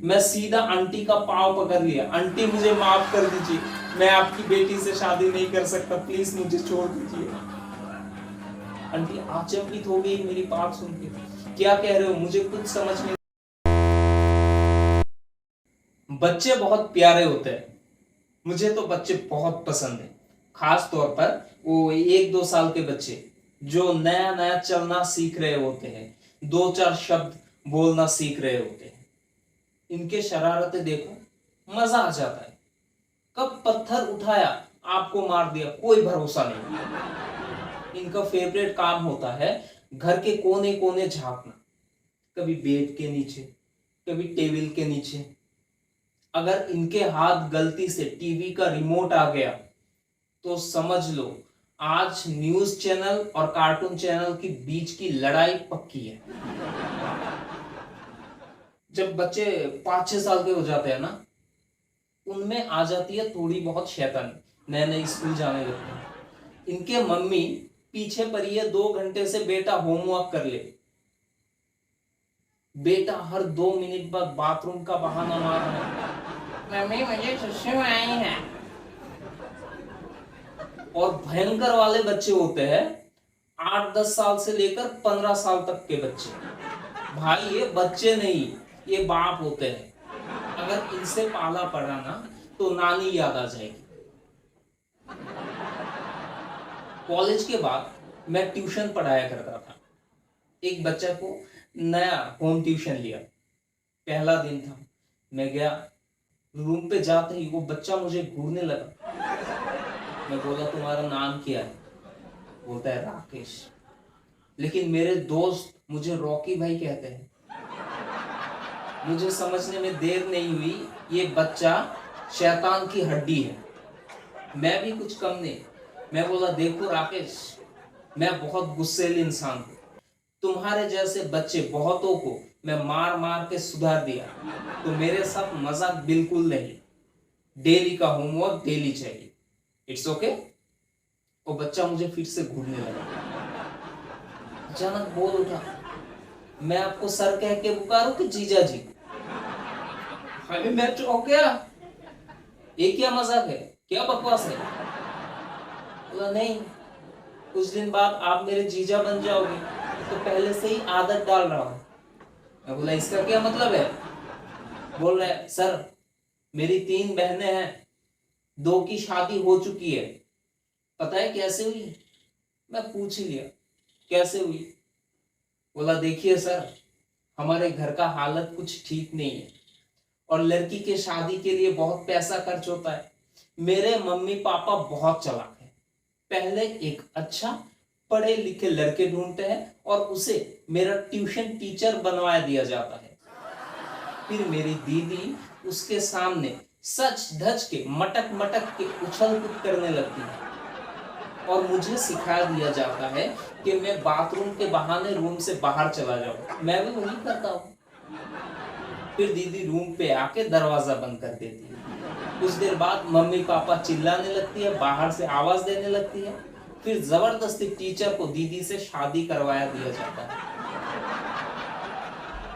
मैं सीधा आंटी का पाँव पकड़ लिया, आंटी मुझे माफ कर दीजिए, मैं आपकी बेटी से शादी नहीं कर सकता, प्लीज मुझे छोड़ दीजिए। आंटी आचंबित हो गई मेरी बात सुन के, क्या कह रहे हो, मुझे कुछ समझ नहीं। बच्चे बहुत प्यारे होते हैं, मुझे तो बच्चे बहुत पसंद है, खास तौर पर वो 1-2 साल के बच्चे जो नया नया चलना सीख रहे होते हैं, 2-4 शब्द बोलना सीख रहे होते हैं। इनके शरारतें देखो, मजा आ जाता है। कब पत्थर उठाया आपको मार दिया, कोई भरोसा नहीं। इनका फेवरेट काम होता है घर के कोने कोने झांकना, कभी बेड के नीचे, कभी टेबल के नीचे। अगर इनके हाथ गलती से टीवी का रिमोट आ गया तो समझ लो आज न्यूज चैनल और कार्टून चैनल के बीच की लड़ाई पक्की है। जब बच्चे 5-6 साल के हो जाते हैं ना, उनमें आ जाती है थोड़ी बहुत शैतानी, नए नए स्कूल जाने लगते हैं। इनके मम्मी पीछे पड़ी है 2 घंटे से, बेटा होमवर्क कर ले। बेटा हर 2 मिनट बाद बाथरूम का बहाना मार रहा है, मम्मी मुझे सुसु आई है। और भयंकर वाले बच्चे होते हैं 8-10 साल से लेकर 15 साल तक के बच्चे। भाई ये बच्चे नहीं, ये बाप होते हैं। अगर इनसे पाला पड़ा ना तो नानी याद आ जाएगी। कॉलेज के बाद मैं ट्यूशन पढ़ाया करता था। एक बच्चे को नया होम ट्यूशन लिया, पहला दिन था, मैं गया, रूम पे जाते ही वो बच्चा मुझे घूरने लगा। मैं बोला तुम्हारा नाम क्या है? बोलता है राकेश। लेकिन मेरे दोस्त मुझे रॉकी भाई कहते हैं। मुझे समझने में देर नहीं हुई, ये बच्चा शैतान की हड्डी है। मैं भी कुछ कम नहीं। मैं बोला देखो राकेश, मैं बहुत गुस्सैल इंसान हूं, तुम्हारे जैसे बच्चे बहुतों को मैं मार मार के सुधार दिया, तो मेरे साथ मजाक बिल्कुल नहीं। डेली का होमवर्क डेली चाहिए। It's okay. वो बच्चा मुझे फिर से घूरने लगा। अचानक बोल उठा, मैं आपको सर कह के पुकारूं कि जीजा जी? अरे मैं चौंक गया, ये क्या मजाक है, क्या बकवास है? बोला नहीं, कुछ दिन बाद आप मेरे जीजा बन जाओगे, तो पहले से ही आदत डाल रहा हूं। मैं बोला इसका क्या मतलब है? बोल रहा है सर मेरी 3 बहनें हैं, 2 की शादी हो चुकी है, पता है कैसे हुई? मैं पूछ ही लिया कैसे हुई? बोला देखिए सर, हमारे घर का हालत कुछ ठीक नहीं है और लड़की के शादी के लिए बहुत पैसा खर्च होता है। मेरे मम्मी पापा बहुत चालाक हैं, पहले एक अच्छा पढ़े लिखे लड़के ढूंढते हैं और उसे मेरा ट्यूशन टीचर बनवा दिया जाता है। फिर मेरी दीदी उसके सामने सच धज के मटक मटक के उछल कूद करने लगती है और मुझे सिखा दिया जाता है कि मैं बाथरूम के बहाने रूम से बाहर चला जाऊं। मैं भी वही करता हूं। फिर दीदी रूम पे आके दरवाजा बंद कर देती है। कुछ देर बाद मम्मी पापा चिल्लाने लगती है, बाहर से आवाज देने लगती है। फिर जबरदस्ती टीचर को दीदी से शादी करवाया दिया जाता है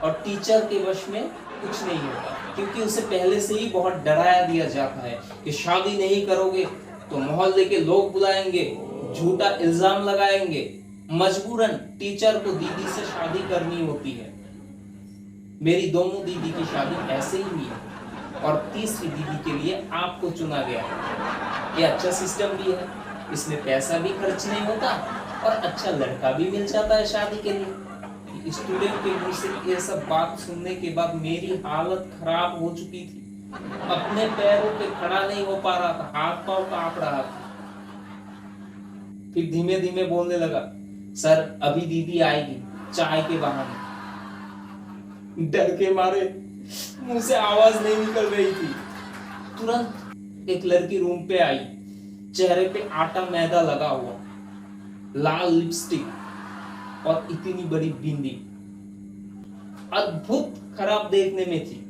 और टीचर के वश में कुछ नहीं होता, क्योंकि उसे पहले से ही बहुत डराया दिया जाता है कि शादी नहीं करोगे तो मोहल्ले के लोग बुलाएंगे, झूठा इल्जाम लगाएंगे। मजबूरन टीचर को दीदी से शादी करनी होती है। मेरी दोनों दीदी की शादी ऐसे ही हुई है और तीसरी दीदी के लिए आपको चुना गया है। ये अच्छा सिस्टम भी है, इसमें पैसा भी खर्च नहीं होता और अच्छा लड़का भी मिल जाता है शादी के लिए। स्टूडेंट के मुंह से ये सब बात सुनने के बाद मेरी हालत खराब हो चुकी थी। अपने पैरों पे खड़ा नहीं हो पा रहा था, हाथ पांव कांप रहा था। फिर धीमे धीमे बोलने लगा, सर अभी दीदी आएगी चाय के बहाने। डर के मारे मुंह से आवाज नहीं निकल रही थी। तुरंत एक लड़की रूम पे आई, चेहरे पे आटा मैदा लगा हुआ, लाल लिपस्टिक और इतनी बड़ी बिंदी, अद्भुत खराब देखने में थी।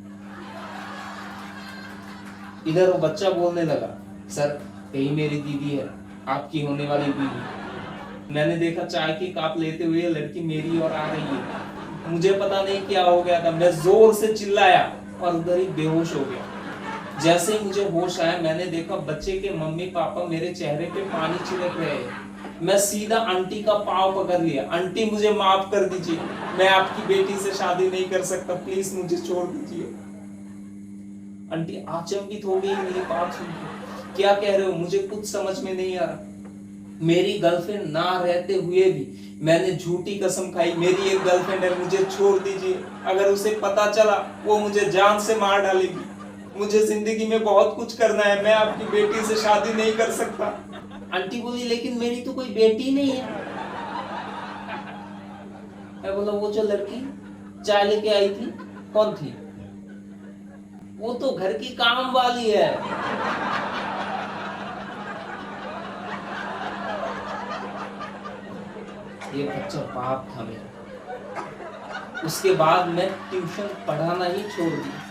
इधर वो बच्चा बोलने लगा, सर यही मेरी दीदी है, आपकी होने वाली बीवी। मैंने देखा चाय की कप लेते हुए लड़की मेरी ओर आ रही है। मुझे पता नहीं क्या हो गया था, मैं जोर से चिल्लाया, और उधर ही बेहोश हो गया। जैसे ही मुझे होश आया, मैंने देखा बच्चे के मम्मी पापा मेरे चेहरे पे पानी छिड़क रहे हैं। मैं सीधा आंटी का पाँव पकड़ लिया, आंटी मुझे माफ कर दीजिए, मैं आपकी बेटी से शादी नहीं कर सकता, प्लीज मुझे छोड़ दीजिए। आंटी आचंबित हो गई मेरी बात सुनकर, क्या कह रहे हो, मुझे कुछ समझ में नहीं आ रहा। मेरी गर्लफ्रेंड ना रहते हुए भी मैंने झूठी कसम खाई, मेरी एक गर्लफ्रेंड है, मुझे छोड़ दीजिए, अगर उसे पता चला वो मुझे जान से मार डालेगी, मुझे जिंदगी में बहुत कुछ करना है, मैं आपकी बेटी से शादी नहीं कर सकता। आंटी बोली लेकिन मेरी तो कोई बेटी नहीं है। मैं बोला वो जो लड़की चाय लेके आई थी कौन थी? वो तो घर की काम वाली है। ये बच्चा बाप था मेरा। उसके बाद मैं ट्यूशन पढ़ाना ही छोड़ दिया।